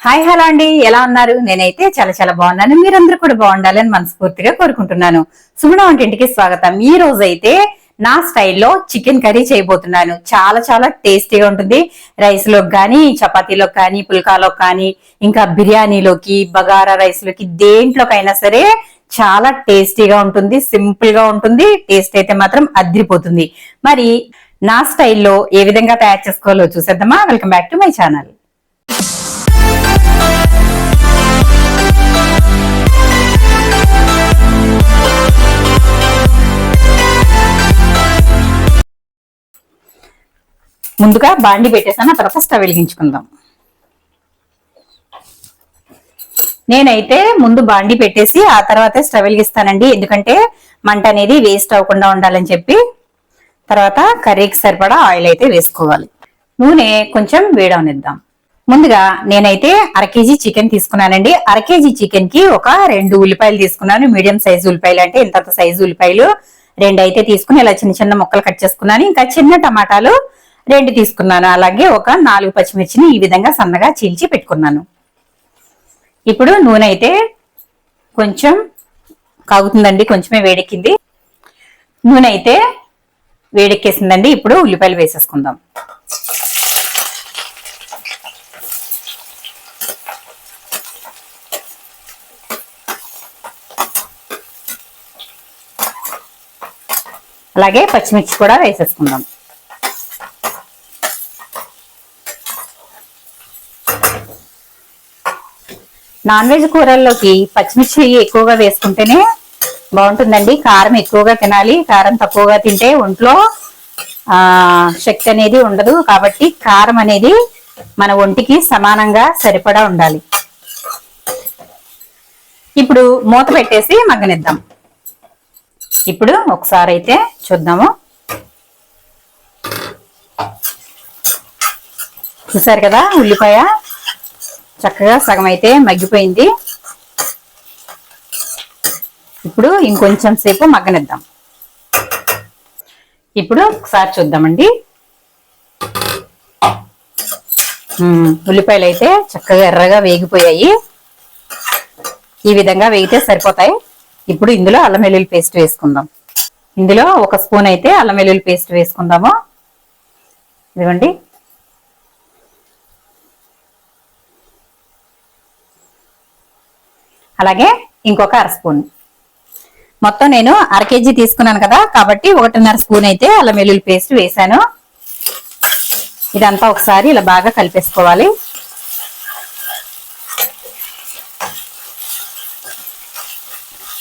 Hi hello అండి, ఎలా ఉన్నారు? నేనైతే చాలా చాలా బాగున్నాను. మీరందరూ కూడా బాగుండాలని మనస్ఫూర్తిగా కోరుకుంటున్నాను. సుగుణ వంటింటికి స్వాగతం. ఈ రోజు అయితే నా స్టైల్లో చికెన్ కర్రీ చేయబోతున్నాను. చాలా చాలా టేస్టీగా ఉంటుంది. రైస్ లోకి కానీ, చపాతీలోకి కానీ, పుల్కాలోకి కానీ, ఇంకా బిర్యానీలోకి, బగారా రైస్ లోకి, దేంట్లోకైనా సరే చాలా టేస్టీగా ఉంటుంది. సింపుల్ గా ఉంటుంది. టేస్ట్ అయితే మాత్రం అద్రిపోతుంది. మరి నా స్టైల్లో ఏ విధంగా తయారు చేసుకోవాలో చూసేద్దామా? Welcome back to my channel. ముందుగా బాండి పెట్టేసాను, తర్వాత స్టవ్ వెలిగించుకుందాం. నేనైతే ముందు బాండి పెట్టేసి ఆ తర్వాతే స్టవ్ వెలిగిస్తానండి, ఎందుకంటే మంట అనేది వేస్ట్ అవ్వకుండా ఉండాలని చెప్పి. తర్వాత కర్రీకి సరిపడా ఆయిల్ అయితే వేసుకోవాలి. నూనె కొంచెం వేడవనిద్దాం. ముందుగా నేనైతే 1/2 kg చికెన్ తీసుకున్నానండి. 1/2 kg చికెన్ కి ఒక 2 ఉల్లిపాయలు తీసుకున్నాను. మీడియం సైజు ఉల్లిపాయలు అంటే ఇంత సైజు ఉల్లిపాయలు 2 అయితే తీసుకుని ఇలా చిన్న చిన్న ముక్కలు కట్ చేసుకున్నాను. ఇంకా చిన్న టమాటాలు 2 తీసుకున్నాను. అలాగే ఒక 4 పచ్చిమిర్చిని ఈ విధంగా సన్నగా చీల్చి పెట్టుకున్నాను. ఇప్పుడు నూనె అయితే కొంచెం కాగుతుందండి, కొంచెమే వేడెక్కింది. నూనె అయితే వేడెక్కేసిందండి. ఇప్పుడు ఉల్లిపాయలు వేసేసుకుందాం. అలాగే పచ్చిమిర్చి కూడా వేసేసుకుందాం. నాన్ వెజ్ కూరల్లోకి పచ్చిమిర్చి ఎక్కువగా వేసుకుంటేనే బాగుంటుందండి. కారం ఎక్కువగా తినాలి, కారం తక్కువగా తింటే ఒంట్లో శక్తి అనేది ఉండదు. కాబట్టి కారం అనేది మన ఒంటికి సమానంగా సరిపడా ఉండాలి. ఇప్పుడు మూత పెట్టేసి మగ్గనిద్దాం. ఇప్పుడు ఒకసారి అయితే చూద్దాము. చూసారు కదా, ఉల్లిపాయ చక్కగా సగం అయితే మగ్గిపోయింది. ఇప్పుడు ఇంకొంచెం సేపు మగ్గనిద్దాం. ఇప్పుడు ఒకసారి చూద్దామండి. ఉల్లిపాయలు అయితే చక్కగా ఎర్రగా వేగిపోయాయి. ఈ విధంగా వేగితే సరిపోతాయి. ఇప్పుడు ఇందులో అల్లం వెల్లుల్లి పేస్ట్ వేసుకుందాం. ఇందులో 1 స్పూన్ అయితే అల్లం వెల్లుల్లి పేస్ట్ వేసుకుందాము. ఇదిగోండి. అలాగే ఇంకొక 1/2 స్పూన్. మొత్తం నేను 1/2 kg తీసుకున్నాను కదా, కాబట్టి 1.5 స్పూన్ అయితే అల్లం వెల్లుల్లి పేస్ట్ వేసాను. ఇదంతా ఒకసారి ఇలా బాగా కలిపేసుకోవాలి.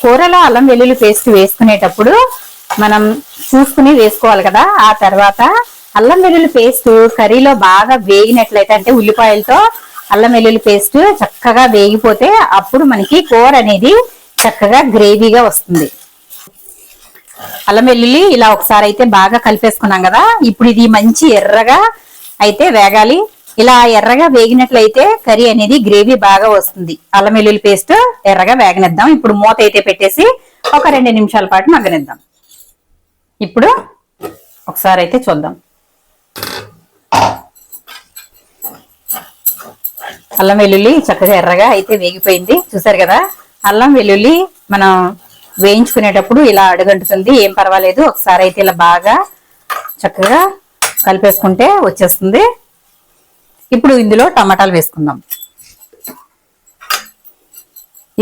కూరలో అల్లం వెల్లుల్లి పేస్ట్ వేసుకునేటప్పుడు మనం చూసుకుని వేసుకోవాలి కదా. ఆ తర్వాత అల్లం వెల్లుల్లి పేస్ట్ కర్రీలో బాగా వేగినట్లయితే, అంటే ఉల్లిపాయలతో అల్లం వెల్లుల్లి పేస్ట్ చక్కగా వేగిపోతే అప్పుడు మనకి కూర అనేది చక్కగా గ్రేవీగా వస్తుంది. అల్లం వెల్లుల్లి ఇలా ఒకసారి అయితే బాగా కలిపేసుకున్నాం కదా. ఇప్పుడు ఇది మంచి ఎర్రగా అయితే వేగాలి. ఇలా ఎర్రగా వేగినట్లయితే కర్రీ అనేది గ్రేవీ బాగా వస్తుంది. అల్లం వెల్లుల్లి పేస్ట్ ఎర్రగా వేగనిద్దాం. ఇప్పుడు మూత అయితే పెట్టేసి ఒక 2 నిమిషాల పాటు మగ్గనిద్దాం. ఇప్పుడు ఒకసారి అయితే చూద్దాం. అల్లం వెల్లుల్లి చక్కగా ఎర్రగా అయితే వేగిపోయింది. చూసారు కదా, అల్లం వెల్లుల్లి మనం వేయించుకునేటప్పుడు ఇలా అడుగంటుతుంది, ఏం పర్వాలేదు. ఒకసారి అయితే ఇలా బాగా చక్కగా కలిపేసుకుంటే వచ్చేస్తుంది. ఇప్పుడు ఇందులో టమాటాలు వేసుకుందాం.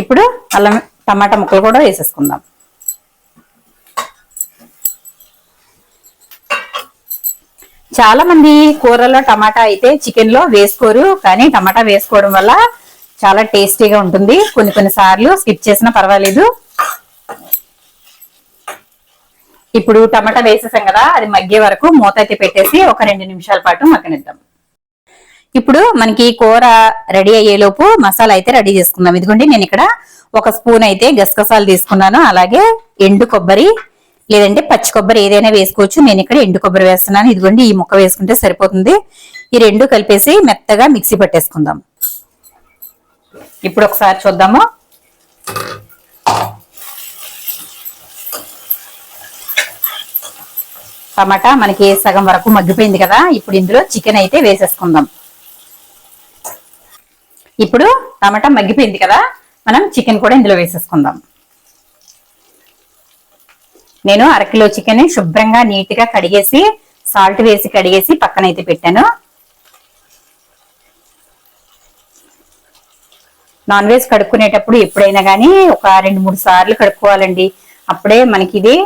ఇప్పుడు టమాటా ముక్కలు కూడా వేసేసుకుందాం. చాలా మంది కూరలో టమాటా అయితే చికెన్ లో వేసుకోరు, కానీ టమాటా వేసుకోవడం వల్ల చాలా టేస్టీగా ఉంటుంది. కొన్ని సార్లు స్కిప్ చేసినా పర్వాలేదు. ఇప్పుడు టమాటా వేసేసాం కదా, అది మగ్గే వరకు మూత అయితే పెట్టేసి ఒక 2 నిమిషాల పాటు మగ్గనిద్దాం. ఇప్పుడు మనకి కూర రెడీ అయ్యేలోపు మసాలా అయితే రెడీ చేసుకుందాం. ఇదిగోండి, నేను ఇక్కడ 1 స్పూన్ అయితే గసగసాలు తీసుకున్నాను. అలాగే ఎండు కొబ్బరి లేదంటే పచ్చి కొబ్బరి ఏదైనా వేసుకోవచ్చు. నేను ఇక్కడ ఎండు కొబ్బరి వేస్తున్నాను. ఇదిగోండి, ఈ ముక్క వేసుకుంటే సరిపోతుంది. ఈ 2 కలిపేసి మెత్తగా మిక్సీ పట్టేసుకుందాం. ఇప్పుడు ఒకసారి చూద్దాము. టమాటా మనకి సగం వరకు మగ్గిపోయింది కదా. ఇప్పుడు ఇందులో చికెన్ అయితే వేసేసుకుందాం. ఇప్పుడు టమాటా మగ్గిపోయింది కదా, మనం చికెన్ కూడా ఇందులో వేసేసుకుందాం. నేను 1/2 కిలో చికెన్ శుభ్రంగా నీట్ గా కడిగేసి సాల్ట్ వేసి కడిగేసి పక్కనైతే పెట్టాను. నాన్ వెజ్ కడుక్కునేటప్పుడు ఎప్పుడైనా కానీ ఒక 2-3 సార్లు కడుక్కోవాలండి. అప్పుడే మనకి ఇది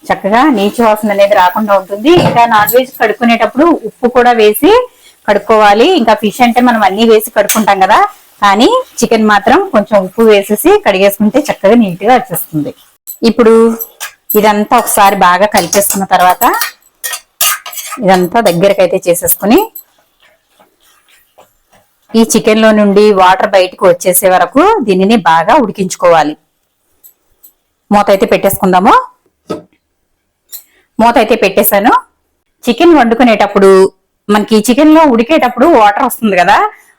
చక్కగా నీచు వాసన అనేది రాకుండా ఉంటుంది. ఇంకా నాన్ వెజ్ కడుక్కునేటప్పుడు ఉప్పు కూడా వేసి కడుక్కోవాలి. ఇంకా ఫిష్ అంటే మనం అన్ని వేసి కడుక్కుంటాం కదా, కానీ చికెన్ మాత్రం కొంచెం ఉప్పు వేసేసి కడిగేసుకుంటే చక్కగా నీట్ గా వచ్చేస్తుంది. ఇప్పుడు ఇదంతా ఒకసారి బాగా కలిపేసుకున్న తర్వాత ఇదంతా దగ్గరకు అయితే చేసేసుకుని ఈ చికెన్ లో నుండి వాటర్ బయటకు వచ్చేసే వరకు దీనిని బాగా ఉడికించుకోవాలి. మూత అయితే పెట్టేసుకుందాము. మూత అయితే పెట్టేశాను. చికెన్ వండుకునేటప్పుడు మనకి చికెన్ లో ఉడికేటప్పుడు వాటర్ వస్తుంది కదా,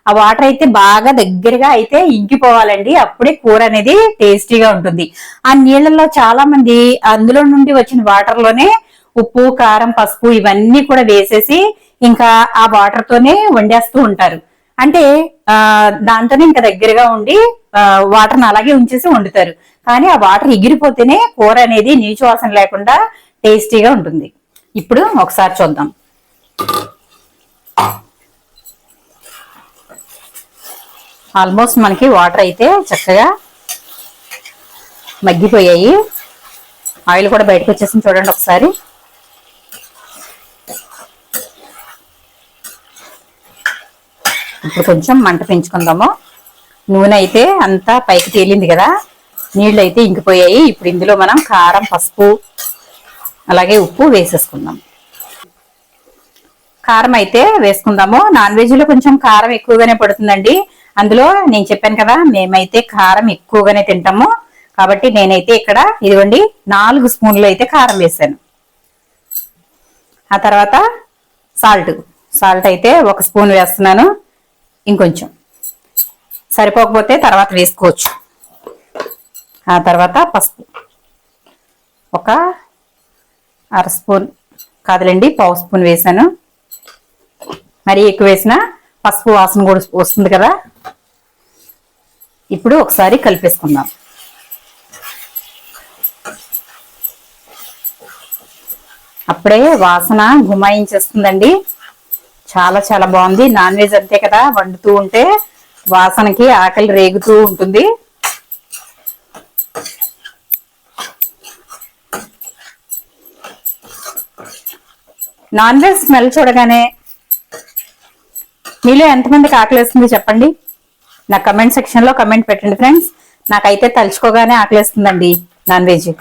ఆ వాటర్ అయితే బాగా దగ్గరగా అయితే ఇంకిపోవాలండి. అప్పుడే కూర అనేది టేస్టీగా ఉంటుంది. ఆ నీళ్ళల్లో చాలా మంది అందులో నుండి వచ్చిన వాటర్ లోనే ఉప్పు, కారం, పసుపు ఇవన్నీ కూడా వేసేసి ఇంకా ఆ వాటర్ తోనే వండేస్తూ ఉంటారు. అంటే దాంతోనే ఇంకా దగ్గరగా ఉండి వాటర్ని అలాగే ఉంచేసి వండుతారు. కానీ ఆ వాటర్ ఎగిరిపోతేనే కూర అనేది నీచు వాసన లేకుండా టేస్టీగా ఉంటుంది. ఇప్పుడు ఒకసారి చూద్దాం. ఆల్మోస్ట్ మనకి వాటర్ అయితే చక్కగా మగ్గిపోయాయి. ఆయిల్ కూడా బయటకు వచ్చేసింది చూడండి ఒకసారి. ఇప్పుడు కొంచెం మంట పెంచుకుందాము. నూనె అయితే అంతా పైకి తేలింది కదా, నీళ్ళు అయితే ఇంకిపోయాయి. ఇప్పుడు ఇందులో మనం కారం, పసుపు అలాగే ఉప్పు వేసేసుకుందాం. కారం అయితే వేసుకుందాము. నాన్ వెజ్ లో కొంచెం కారం ఎక్కువగానే పడుతుందండి. అందులో నేను చెప్పాను కదా, మేమైతే కారం ఎక్కువగానే తింటాము. కాబట్టి నేనైతే ఇక్కడ ఇదిగోండి 4 స్పూన్లు అయితే కారం వేసాను. ఆ తర్వాత సాల్ట్ అయితే 1 స్పూన్ వేస్తున్నాను. ఇంకొంచెం సరిపోకపోతే తర్వాత వేసుకోవచ్చు. ఆ తర్వాత పసుపు ఒక 1/2 స్పూన్ కాదులేండి, 1/2 స్పూన్ వేసాను. మరి ఎక్కువ వేసిన పసుపు వాసన కూడా వస్తుంది కదా. ఇప్పుడు ఒకసారి కలిపేసుకుందాం. అప్పుడే వాసన గుమాయించేస్తుందండి. చాలా చాలా బాగుంది. నాన్ వెజ్ అంతే కదా, వండుతూ ఉంటే వాసనకి ఆకలి రేగుతూ ఉంటుంది. నాన్ వెజ్ స్మెల్ చూడగానే మీలో ఎంతమందికి ఆకలేస్తుంది చెప్పండి. నా కమెంట్ సెక్షన్ లో కమెంట్ పెట్టండి ఫ్రెండ్స్. నాకైతే తలుచుకోగానే ఆకలేస్తుందండి నాన్ వెజ్.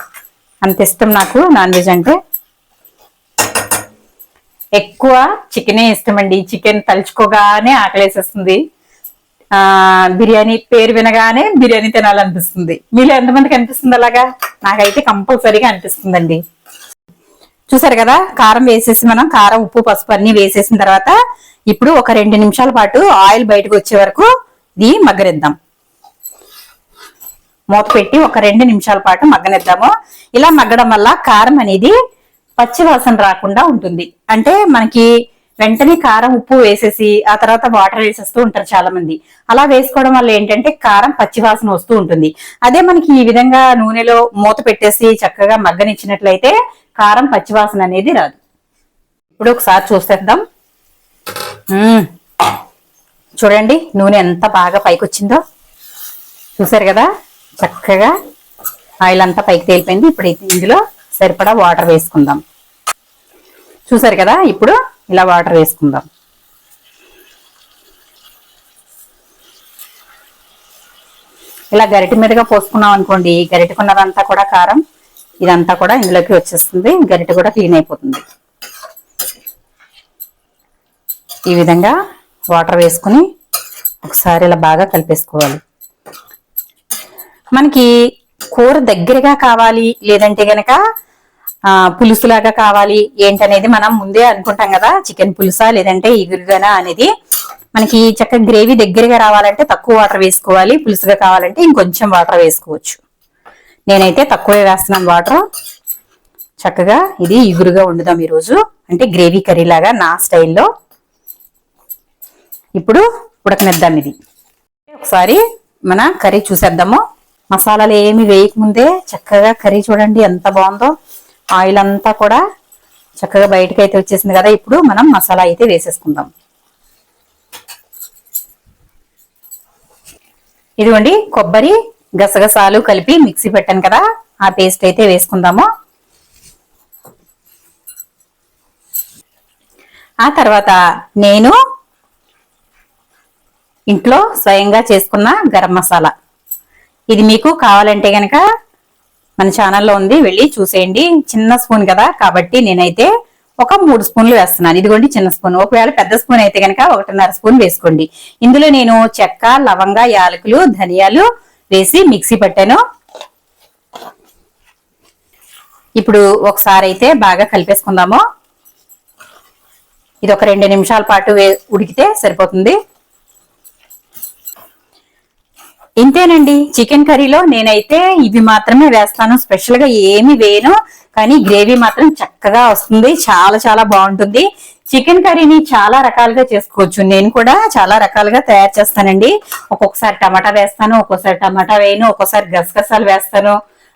అంత ఇష్టం నాకు నాన్ వెజ్ అంటే. ఎక్కువ చికెనే ఇష్టం అండి. చికెన్ తలుచుకోగానే ఆకలేసేస్తుంది. బిర్యానీ పేరు వినగానే బిర్యానీ తినాలనిపిస్తుంది. మీలో ఎంతమందికి అనిపిస్తుంది అలాగా? నాకైతే కంపల్సరీగా అనిపిస్తుందండి. చూసారు కదా, కారం వేసేసి మనం కారం, ఉప్పు, పసుపు అన్ని వేసేసిన తర్వాత ఇప్పుడు ఒక 2 నిమిషాల పాటు ఆయిల్ బయటకు వచ్చే వరకు ఇది మగ్గనిద్దాం. మూత పెట్టి ఒక 2 నిమిషాల పాటు మగ్గనిద్దాము. ఇలా మగ్గడం వల్ల కారం అనేది పచ్చి వాసన రాకుండా ఉంటుంది. అంటే మనకి వెంటనే కారం, ఉప్పు వేసేసి ఆ తర్వాత వాటర్ వేసేస్తూ ఉంటారు చాలా మంది. అలా వేసుకోవడం వల్ల ఏంటంటే కారం పచ్చి వాసన వస్తూ ఉంటుంది. అదే మనకి ఈ విధంగా నూనెలో మూత పెట్టేసి చక్కగా మగ్గనిచ్చినట్లయితే కారం పచ్చి వాసన అనేది రాదు. ఇప్పుడు ఒకసారి చూసేద్దాం. చూడండి నూనె ఎంత బాగా పైకి వచ్చిందో. చూసారు కదా, చక్కగా ఆయిల్ అంతా పైకి తేలిపోయింది. ఇప్పుడు ఇందులో సరిపడా వాటర్ వేసుకుందాం. చూసారు కదా, ఇప్పుడు ఇలా వాటర్ వేసుకుందాం. ఇలా గరిటె మీదుగా పోసుకున్నాం అనుకోండి, గరిటెకున్నదంతా కూడా కారం ఇదంతా కూడా ఇందులోకి వచ్చేస్తుంది. గరిటె కూడా క్లీన్ అయిపోతుంది. ఈ విధంగా వాటర్ వేసుకుని ఒకసారి ఇలా బాగా కలిపేసుకోవాలి. మనకి కూర దగ్గరగా కావాలి, లేదంటే గనక పులుసులాగా కావాలి ఏంటనేది మనం ముందే అనుకుంటాం కదా. చికెన్ పులుసా లేదంటే ఇగురుగానా అనేది. మనకి చక్కగా గ్రేవీ దగ్గరగా రావాలంటే తక్కువ వాటర్ వేసుకోవాలి. పులుసుగా కావాలంటే ఇంకొంచెం వాటర్ వేసుకోవచ్చు. నేనైతే తక్కువే వేస్తున్నాను వాటర్. చక్కగా ఇది ఇగురుగా వండుదాం ఈరోజు, అంటే గ్రేవీ కర్రీ లాగా నా స్టైల్లో. ఇప్పుడు ఉడకనిద్దాం ఇది. ఒకసారి మన కర్రీ చూసేద్దాము. మసాలాలు ఏమి వేయకముందే చక్కగా కర్రీ చూడండి ఎంత బాగుందో. ఆయిల్ అంతా కూడా చక్కగా బయటకు అయితే వచ్చేసింది కదా. ఇప్పుడు మనం మసాలా అయితే వేసేసుకుందాం. ఇదిగోండి కొబ్బరి గసగసాలు కలిపి మిక్సీ పెట్టాను కదా, ఆ పేస్ట్ అయితే వేసుకుందాము. ఆ తర్వాత నేను ఇంట్లో స్వయంగా చేసుకున్న గరం మసాలా, ఇది మీకు కావాలంటే గనక మన ఛానల్లో ఉంది, వెళ్ళి చూసేయండి. చిన్న స్పూన్ కదా కాబట్టి నేనైతే ఒక 3 స్పూన్లు వేస్తున్నాను. ఇదిగోండి చిన్న స్పూన్. ఒకవేళ పెద్ద స్పూన్ అయితే కనుక 1.5 స్పూన్ వేసుకోండి. ఇందులో నేను చెక్క, లవంగ, యాలకులు, ధనియాలు వేసి మిక్సీ పట్టాను. ఇప్పుడు ఒకసారి అయితే బాగా కలిపేసుకుందాము. ఇది ఒక 2 నిమిషాల పాటు ఉడికితే సరిపోతుంది. ఇంతేనండి చికెన్ కర్రీలో నేనైతే ఇవి మాత్రమే వేస్తాను, స్పెషల్ గా ఏమి వేయను. కానీ గ్రేవీ మాత్రం చక్కగా వస్తుంది, చాలా చాలా బాగుంటుంది. చికెన్ కర్రీని చాలా రకాలుగా చేసుకోవచ్చు. నేను కూడా చాలా రకాలుగా తయారు చేస్తానండి. ఒక్కొక్కసారి టమాటా వేస్తాను, ఒక్కొక్కసారి టమాటా వేయను, ఒక్కోసారి గసగసాలు వేస్తాను.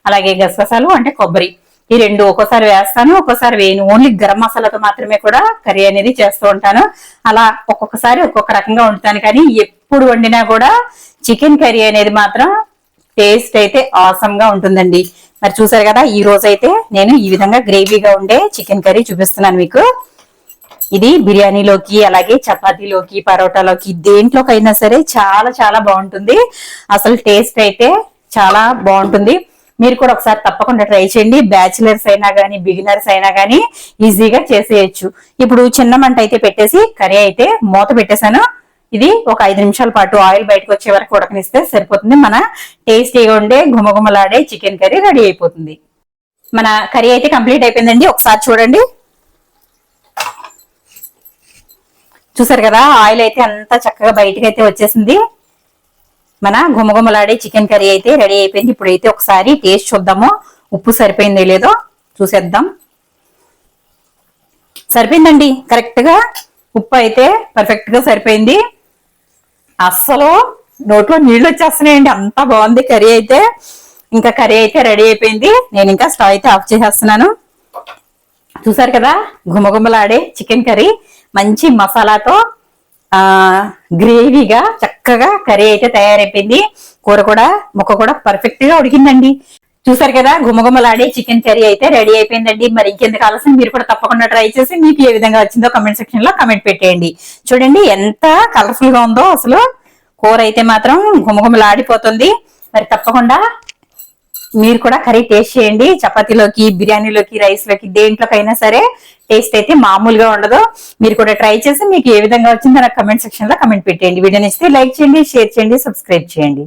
అలాగే గసగసాలు అంటే కొబ్బరి, ఈ 2 ఒక్కోసారి వేస్తాను, ఒక్కోసారి వేయను. ఓన్లీ గరం మసాలాతో మాత్రమే కూడా కర్రీ అనేది చేస్తూ ఉంటాను. అలా ఒక్కొక్కసారి ఒక్కొక్క రకంగా వండుతాను. కానీ ఎప్పుడు వండినా కూడా చికెన్ కర్రీ అనేది మాత్రం టేస్ట్ అయితే ఆసమ్ గా ఉంటుందండి. మరి చూసారు కదా, ఈ రోజు అయితే నేను ఈ విధంగా గ్రేవీగా ఉండే చికెన్ కర్రీ చూపిస్తున్నాను మీకు. ఇది బిర్యానీలోకి, అలాగే చపాతీలోకి, పరోటాలోకి, దేంట్లోకైనా సరే చాలా చాలా బాగుంటుంది. అసలు టేస్ట్ అయితే చాలా బాగుంటుంది. మీరు కూడా ఒకసారి తప్పకుండా ట్రై చేయండి. బ్యాచిలర్స్ అయినా కానీ, బిగినర్స్ అయినా కానీ ఈజీగా చేసేయచ్చు. ఇప్పుడు చిన్న మంట అయితే పెట్టేసి కర్రీ అయితే మూత పెట్టేశాను. ఇది ఒక 5 నిమిషాల పాటు ఆయిల్ బయటకు వచ్చే వరకు ఉడకనిస్తే సరిపోతుంది. మన టేస్టీగా ఉండే గుమగుమలాడే చికెన్ కర్రీ రెడీ అయిపోతుంది. మన కర్రీ అయితే కంప్లీట్ అయిపోయిందండి. ఒకసారి చూడండి. చూసారు కదా, ఆయిల్ అయితే అంతా చక్కగా బయటకు అయితే వచ్చేసింది. మన గుమగుమలాడే చికెన్ కర్రీ అయితే రెడీ అయిపోయింది. ఇప్పుడైతే ఒకసారి టేస్ట్ చూద్దాము, ఉప్పు సరిపోయిందో లేదో చూసేద్దాం. సరిపోయిందండి, కరెక్ట్ గా ఉప్పు అయితే పర్ఫెక్ట్ గా సరిపోయింది. అస్సలు నోట్లో నీళ్లు వచ్చేస్తున్నాయండి, అంతా బాగుంది కర్రీ అయితే. ఇంకా కర్రీ అయితే రెడీ అయిపోయింది. నేను ఇంకా స్టవ్ అయితే ఆఫ్ చేసేస్తున్నాను. చూసారు కదా, గుమగుమలాడే చికెన్ కర్రీ మంచి మసాలాతో గ్రేవీగా చక్కగా కర్రీ అయితే తయారైపోయింది. కూర కూడా, ముక్క కూడా పర్ఫెక్ట్ గా ఉడికిందండి. చూసారు కదా, గుమగుమలాడే చికెన్ కర్రీ అయితే రెడీ అయిపోయిందండి. మరి ఇంకెందుకు ఆలస్యం, మీరు కూడా తప్పకుండా ట్రై చేసి మీకు ఏ విధంగా వచ్చిందో కమెంట్ సెక్షన్ లో కమెంట్ పెట్టేయండి. చూడండి ఎంత కలర్ఫుల్ గా ఉందో. అసలు కూర అయితే మాత్రం గుమగుమలాడిపోతుంది. మరి తప్పకుండా మీరు కూడా కర్రీ టేస్ట్ చేయండి. చపాతీలోకి, బిర్యానీలోకి, రైస్ లోకి, దేంట్లోకైనా సరే టేస్ట్ అయితే మామూలుగా ఉండదు. మీరు కూడా ట్రై చేసి మీకు ఏ విధంగా వచ్చిందో నాకు కమెంట్ సెక్షన్ లో కమెంట్ పెట్టేయండి. వీడియో నచ్చితే లైక్ చేయండి, షేర్ చేయండి, సబ్స్క్రైబ్ చేయండి.